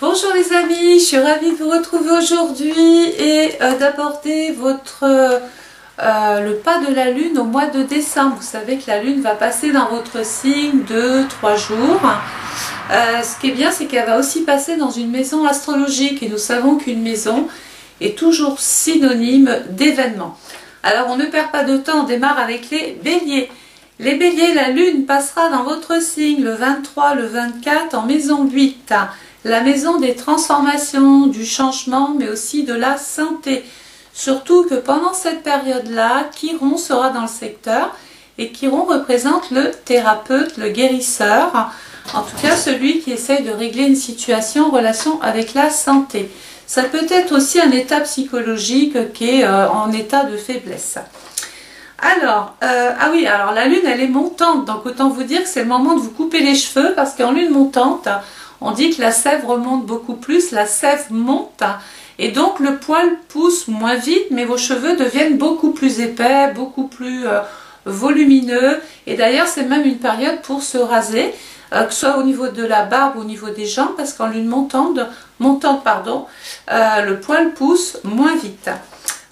Bonjour les amis, je suis ravie de vous retrouver aujourd'hui et d'aborder le pas de la lune au mois de décembre. Vous savez que la lune va passer dans votre signe 2-3 jours. Ce qui est bien, c'est qu'elle va aussi passer dans une maison astrologique et nous savons qu'une maison est toujours synonyme d'événement. Alors on ne perd pas de temps, on démarre avec les béliers. Les béliers, la lune passera dans votre signe le 23, le 24 en maison 8. La maison des transformations, du changement, mais aussi de la santé. Surtout que pendant cette période-là, Chiron sera dans le secteur et Chiron représente le thérapeute, le guérisseur, en tout cas celui qui essaye de régler une situation en relation avec la santé. Ça peut être aussi un état psychologique qui est en état de faiblesse. Alors, alors la lune elle est montante, donc autant vous dire que c'est le moment de vous couper les cheveux parce qu'en lune montante, on dit que la sève remonte beaucoup plus, la sève monte et donc le poil pousse moins vite mais vos cheveux deviennent beaucoup plus épais, beaucoup plus volumineux et d'ailleurs c'est même une période pour se raser, que ce soit au niveau de la barbe ou au niveau des jambes parce qu'en lune montante, le poil pousse moins vite.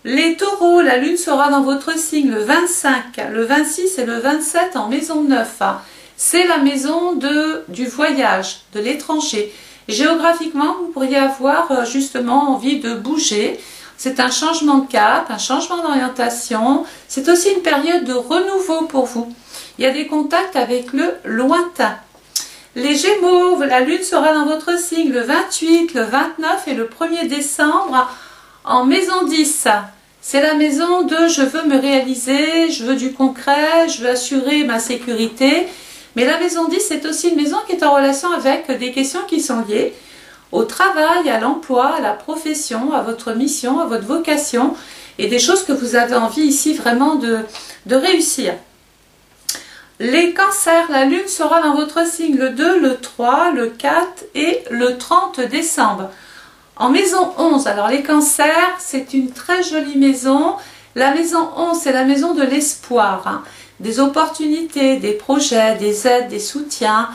Les taureaux, la lune sera dans votre signe le 25, le 26 et le 27 en maison 9. C'est la maison du voyage, de l'étranger. Géographiquement, vous pourriez avoir justement envie de bouger. C'est un changement de cap, un changement d'orientation. C'est aussi une période de renouveau pour vous. Il y a des contacts avec le lointain. Les Gémeaux, la lune sera dans votre signe le 28, le 29 et le 1er décembre en maison 10. C'est la maison de je veux me réaliser, je veux du concret, je veux assurer ma sécurité. Mais la maison 10, c'est aussi une maison qui est en relation avec des questions qui sont liées au travail, à l'emploi, à la profession, à votre mission, à votre vocation et des choses que vous avez envie ici vraiment de réussir. Les cancers, la lune sera dans votre signe le 2, le 3, le 4 et le 30 décembre. En maison 11, alors les cancers, c'est une très jolie maison. La maison 11, c'est la maison de l'espoir. Des opportunités, des projets, des aides, des soutiens,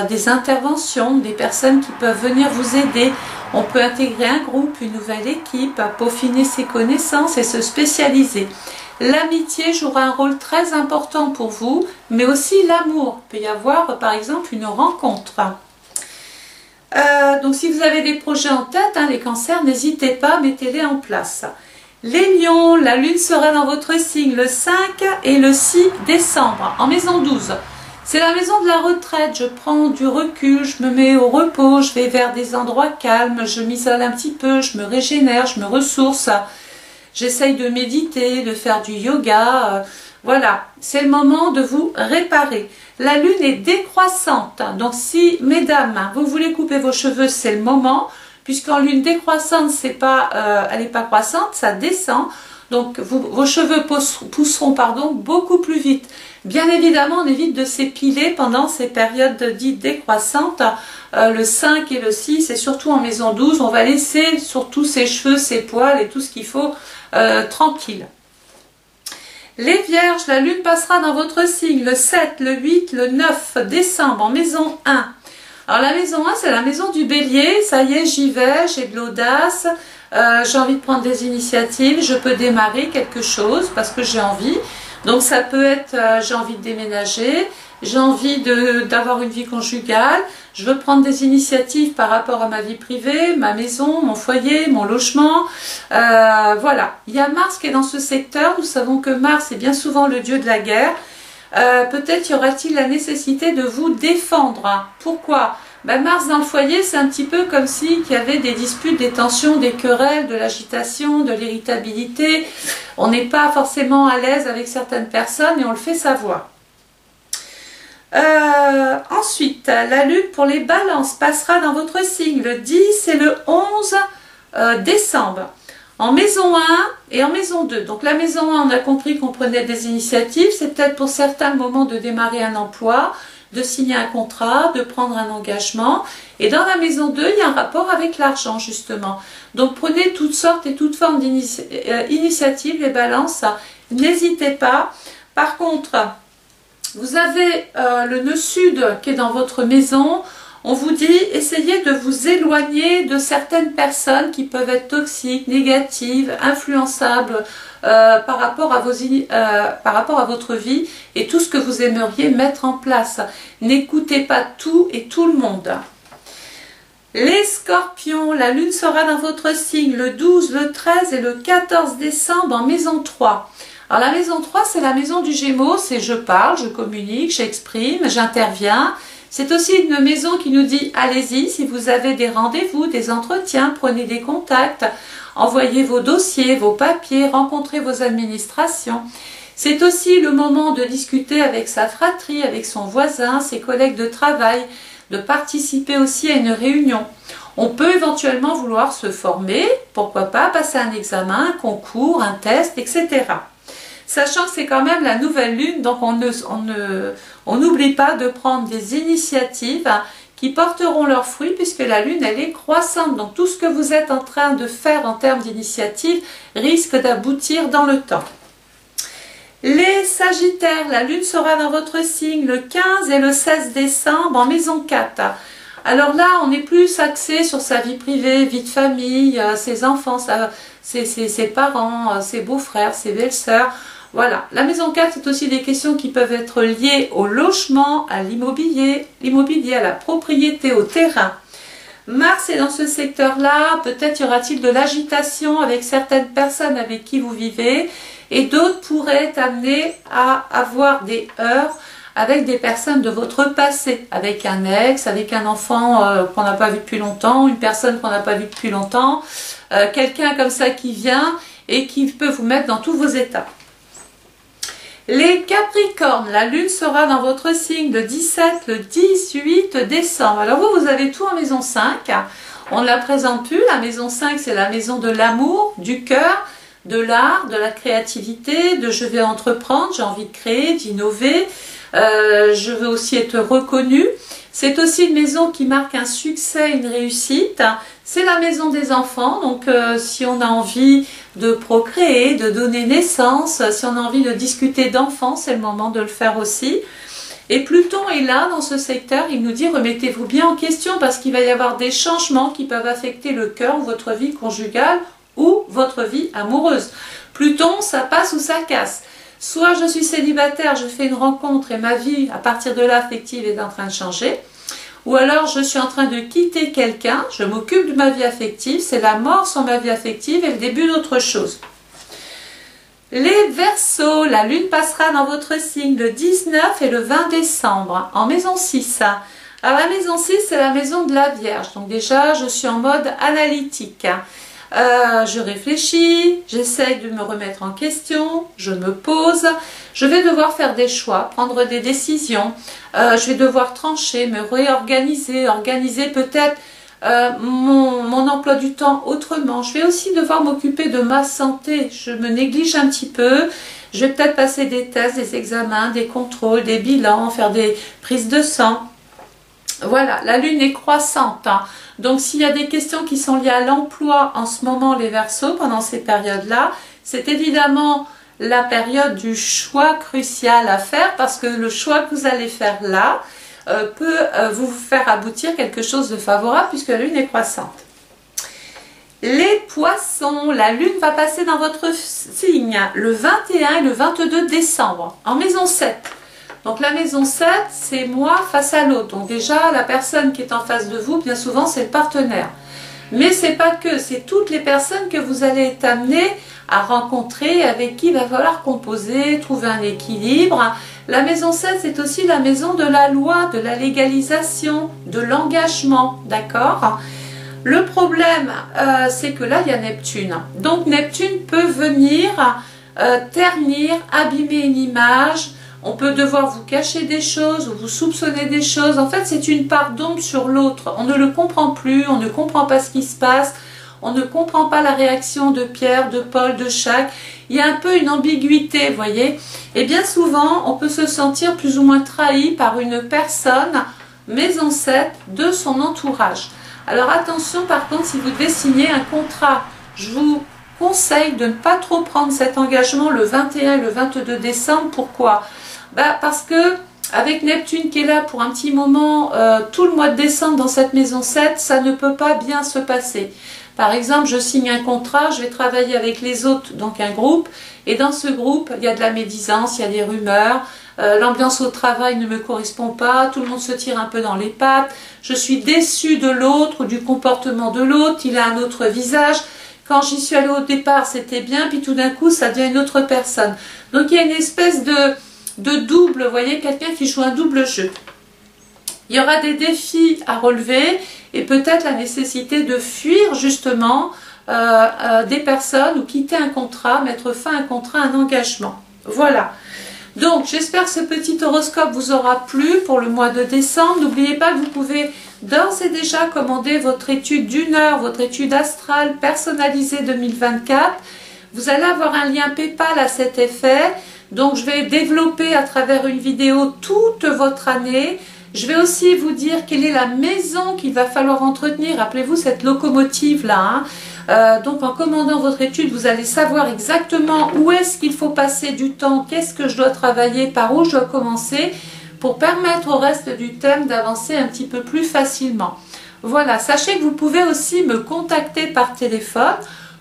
des interventions, des personnes qui peuvent venir vous aider. On peut intégrer un groupe, une nouvelle équipe, peaufiner ses connaissances et se spécialiser. L'amitié jouera un rôle très important pour vous, mais aussi l'amour. Il peut y avoir par exemple une rencontre. Donc si vous avez des projets en tête, les cancers, n'hésitez pas, mettez-les en place. Les lions, la lune sera dans votre signe le 5 et le 6 décembre en maison 12. C'est la maison de la retraite, je prends du recul, je me mets au repos, je vais vers des endroits calmes, je m'isole un petit peu, je me régénère, je me ressource. J'essaye de méditer, de faire du yoga. Voilà, c'est le moment de vous réparer. La lune est décroissante, donc si, mesdames, vous voulez couper vos cheveux, c'est le moment. Puisqu'en lune décroissante, elle n'est pas croissante, ça descend. Donc vos cheveux pousseront beaucoup plus vite. Bien évidemment, on évite de s'épiler pendant ces périodes dites décroissantes. Le 5 et le 6, et surtout en maison 12, on va laisser surtout ses cheveux, ses poils et tout ce qu'il faut tranquille. Les vierges, la lune passera dans votre signe le 7, le 8, le 9 décembre en maison 1. Alors la maison 1, c'est la maison du bélier, ça y est, j'y vais, j'ai de l'audace, j'ai envie de prendre des initiatives, je peux démarrer quelque chose parce que j'ai envie. Donc ça peut être, j'ai envie de déménager, j'ai envie d'avoir une vie conjugale, je veux prendre des initiatives par rapport à ma vie privée, ma maison, mon foyer, mon logement. Voilà, il y a Mars qui est dans ce secteur, nous savons que Mars est bien souvent le dieu de la guerre. Peut-être y aura-t-il la nécessité de vous défendre. Pourquoi? Mars dans le foyer, c'est un petit peu comme si il y avait des disputes, des tensions, des querelles, de l'agitation, de l'irritabilité. On n'est pas forcément à l'aise avec certaines personnes et on le fait savoir. Ensuite, la lune pour les balances passera dans votre signe le 10 et le 11 décembre. En maison 1 et en maison 2. Donc la maison 1, on a compris qu'on prenait des initiatives. C'est peut-être pour certains le moment de démarrer un emploi, de signer un contrat, de prendre un engagement. Et dans la maison 2, il y a un rapport avec l'argent justement. Donc prenez toutes sortes et toutes formes d'initiatives, les balances. N'hésitez pas. Par contre, vous avez le nœud sud qui est dans votre maison. On vous dit, essayez de vous éloigner de certaines personnes qui peuvent être toxiques, négatives, influençables par rapport à votre vie et tout ce que vous aimeriez mettre en place. N'écoutez pas tout et tout le monde. Les scorpions, la lune sera dans votre signe le 12, le 13 et le 14 décembre en maison 3. Alors la maison 3, c'est la maison du Gémeaux, c'est je parle, je communique, j'exprime, j'interviens. C'est aussi une maison qui nous dit allez-y, si vous avez des rendez-vous, des entretiens, prenez des contacts, envoyez vos dossiers, vos papiers, rencontrez vos administrations. C'est aussi le moment de discuter avec sa fratrie, avec son voisin, ses collègues de travail, de participer aussi à une réunion. On peut éventuellement vouloir se former, pourquoi pas passer un examen, un concours, un test, etc. Sachant que c'est quand même la nouvelle lune, donc on n'oublie pas de prendre des initiatives qui porteront leurs fruits puisque la lune elle est croissante. Donc tout ce que vous êtes en train de faire en termes d'initiative risque d'aboutir dans le temps. Les Sagittaires, la lune sera dans votre signe le 15 et le 16 décembre en maison 4. Alors là, on est plus axé sur sa vie privée, vie de famille, ses enfants, ses parents, ses beaux-frères, ses belles-sœurs. Voilà, la maison 4, c'est aussi des questions qui peuvent être liées au logement, à l'immobilier, à la propriété, au terrain. Mars est dans ce secteur-là, peut-être y aura-t-il de l'agitation avec certaines personnes avec qui vous vivez et d'autres pourraient être amenés à avoir des heurts avec des personnes de votre passé, avec un ex, avec un enfant qu'on n'a pas vu depuis longtemps, une personne qu'on n'a pas vue depuis longtemps, quelqu'un comme ça qui vient et qui peut vous mettre dans tous vos états. Les Capricornes, la lune sera dans votre signe le 17, le 18 décembre. Alors vous avez tout en maison 5. On ne la présente plus. La maison 5, c'est la maison de l'amour, du cœur, de l'art, de la créativité, de je vais entreprendre, j'ai envie de créer, d'innover. Je veux aussi être reconnue. C'est aussi une maison qui marque un succès, une réussite. C'est la maison des enfants, donc si on a envie de procréer, de donner naissance, si on a envie de discuter d'enfants, c'est le moment de le faire aussi. Et Pluton est là dans ce secteur, il nous dit remettez-vous bien en question parce qu'il va y avoir des changements qui peuvent affecter le cœur ou votre vie conjugale ou votre vie amoureuse. Pluton, ça passe ou ça casse. Soit je suis célibataire, je fais une rencontre et ma vie à partir de là affective est en train de changer. Ou alors je suis en train de quitter quelqu'un, je m'occupe de ma vie affective, c'est la mort sur ma vie affective et le début d'autre chose. Les Verseaux, la lune passera dans votre signe le 19 et le 20 décembre en maison 6. Alors la maison 6 c'est la maison de la Vierge, donc déjà je suis en mode analytique. Je réfléchis, j'essaye de me remettre en question, je me pose, je vais devoir faire des choix, prendre des décisions, je vais devoir trancher, me réorganiser, organiser peut-être mon emploi du temps autrement. Je vais aussi devoir m'occuper de ma santé, je me néglige un petit peu, je vais peut-être passer des tests, des examens, des contrôles, des bilans, faire des prises de sang. Voilà, la lune est croissante, hein. Donc s'il y a des questions qui sont liées à l'emploi en ce moment les Verseaux, pendant ces périodes-là, c'est évidemment la période du choix crucial à faire parce que le choix que vous allez faire là peut vous faire aboutir quelque chose de favorable puisque la lune est croissante. Les Poissons, la lune va passer dans votre signe le 21 et le 22 décembre en maison 7. Donc la maison 7, c'est moi face à l'autre. Donc déjà, la personne qui est en face de vous, bien souvent, c'est le partenaire. Mais c'est pas que, c'est toutes les personnes que vous allez être amenés à rencontrer, avec qui il va falloir composer, trouver un équilibre. La maison 7, c'est aussi la maison de la loi, de la légalisation, de l'engagement, d'accord ? Le problème, c'est que là, il y a Neptune. Donc Neptune peut venir ternir, abîmer une image. On peut devoir vous cacher des choses ou vous soupçonner des choses. En fait, c'est une part d'ombre sur l'autre. On ne le comprend plus, on ne comprend pas ce qui se passe, on ne comprend pas la réaction de Pierre, de Paul, de Jacques. Il y a un peu une ambiguïté, vous voyez. Et bien souvent, on peut se sentir plus ou moins trahi par une personne, maison 7, de son entourage. Alors attention, par contre, si vous devez signer un contrat, je vous conseille de ne pas trop prendre cet engagement le 21 et le 22 décembre. Pourquoi ? Parce que avec Neptune qui est là pour un petit moment, tout le mois de décembre dans cette maison 7, ça ne peut pas bien se passer. Par exemple, je signe un contrat, je vais travailler avec les autres, donc un groupe, et dans ce groupe, il y a de la médisance, il y a des rumeurs, l'ambiance au travail ne me correspond pas, tout le monde se tire un peu dans les pattes, je suis déçue de l'autre ou du comportement de l'autre, il a un autre visage. Quand j'y suis allée au départ, c'était bien, puis tout d'un coup, ça devient une autre personne. Donc il y a une espèce de double, vous voyez, quelqu'un qui joue un double jeu. Il y aura des défis à relever et peut-être la nécessité de fuir justement des personnes ou quitter un contrat, mettre fin à un contrat, un engagement. Voilà. Donc j'espère que ce petit horoscope vous aura plu pour le mois de décembre. N'oubliez pas que vous pouvez d'ores et déjà commander votre étude d'1 heure, votre étude astrale personnalisée 2024. Vous allez avoir un lien PayPal à cet effet. Donc je vais développer à travers une vidéo toute votre année. Je vais aussi vous dire quelle est la maison qu'il va falloir entretenir. Rappelez-vous cette locomotive là. Donc en commandant votre étude, vous allez savoir exactement où est-ce qu'il faut passer du temps, qu'est-ce que je dois travailler, par où je dois commencer, pour permettre au reste du thème d'avancer un petit peu plus facilement. Voilà, sachez que vous pouvez aussi me contacter par téléphone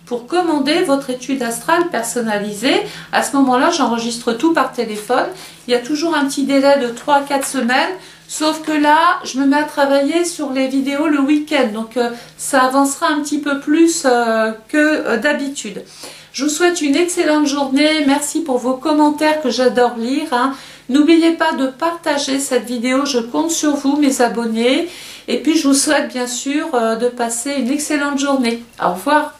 pour commander votre étude astrale personnalisée. À ce moment-là, j'enregistre tout par téléphone. Il y a toujours un petit délai de 3 à 4 semaines. Sauf que là, je me mets à travailler sur les vidéos le week-end. Donc, ça avancera un petit peu plus que d'habitude. Je vous souhaite une excellente journée. Merci pour vos commentaires que j'adore lire. N'oubliez pas de partager cette vidéo. Je compte sur vous, mes abonnés. Et puis, je vous souhaite bien sûr de passer une excellente journée. Au revoir.